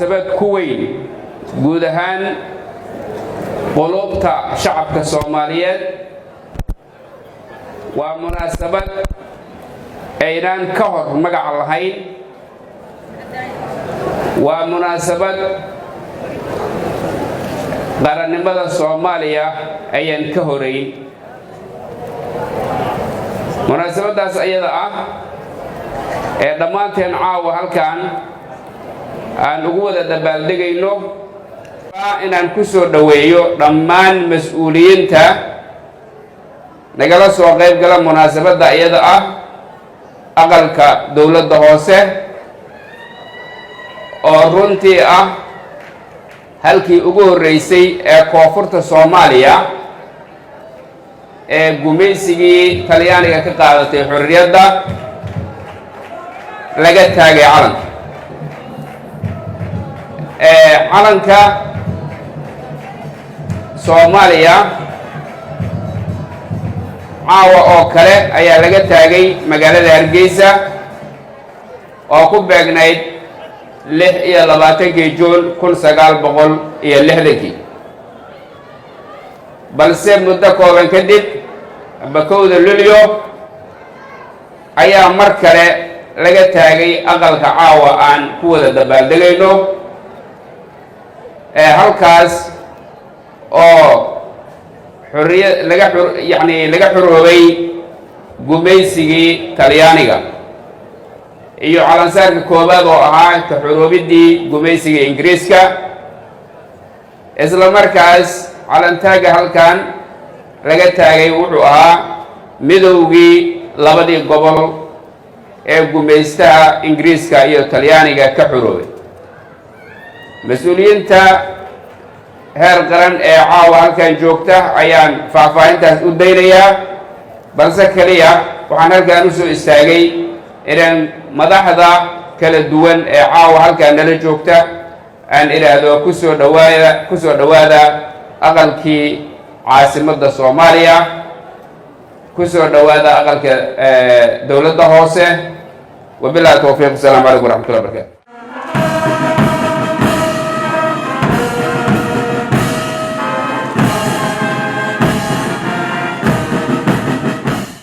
munaasabad ku weyn guud ahaan qulubta shacabka Soomaaliyeed. waa munaasabad aynaan ka hor magac lahayn. waa munaasabad qarannimada Soomaaliya ayaan ka horeyn. munaasabadaas ayada ah ee dhammaanteen caawa halkan aan ugu wada dabaaldegayno inaan ku soo dhaweeyo dhammaan mas'uuliyiinta nagala soo qayb gala munaasabada ayada ah aqalka dawladda hoose oo runtii ah halkii ugu horeysay ee koonfurta Soomaaliya ee gumaysigii Talyaaniga ka qaadatay xorriyadda laga taagay calanka Soomaaliya caawa oo kale ayaa laga taagay magaalada Hargeysa oo ku beegnayd 26 Juun 1960 balse muddo kooban kadib bakowda Luulyo ayaa mar kale laga taagay aqalka caawa aan ku wada dabaaldegayno halkaas oo laga xuroobay gumaysigii Talyaaniga iyo calansaarka koobaad oo ahaa ka xuroobidii gumaysiga Ingiriiska. isla markaas calantaaga halkan laga taagay wuxuu ahaa midowgii labadii gobol ee gumaystaha Ingiriiska iyo Talyaaniga ka xuroobay. mas'uuliyiinta heer qaran ee caawa halkan joogta ayaan faahfaahintaas u daynayaa, balse kaliya waxaan halkan u soo istaagay inaan madaxda kala duwan ee caawa halkan nala joogta aan iraahdo ku soo dhawaada aqalkii caasimadda Soomaaliya, ku soo dhawaada aqalka dawladda hoose. wabillahi tawfiiq. Assalaamu calaykum waraxmatullahi wabarakaatu.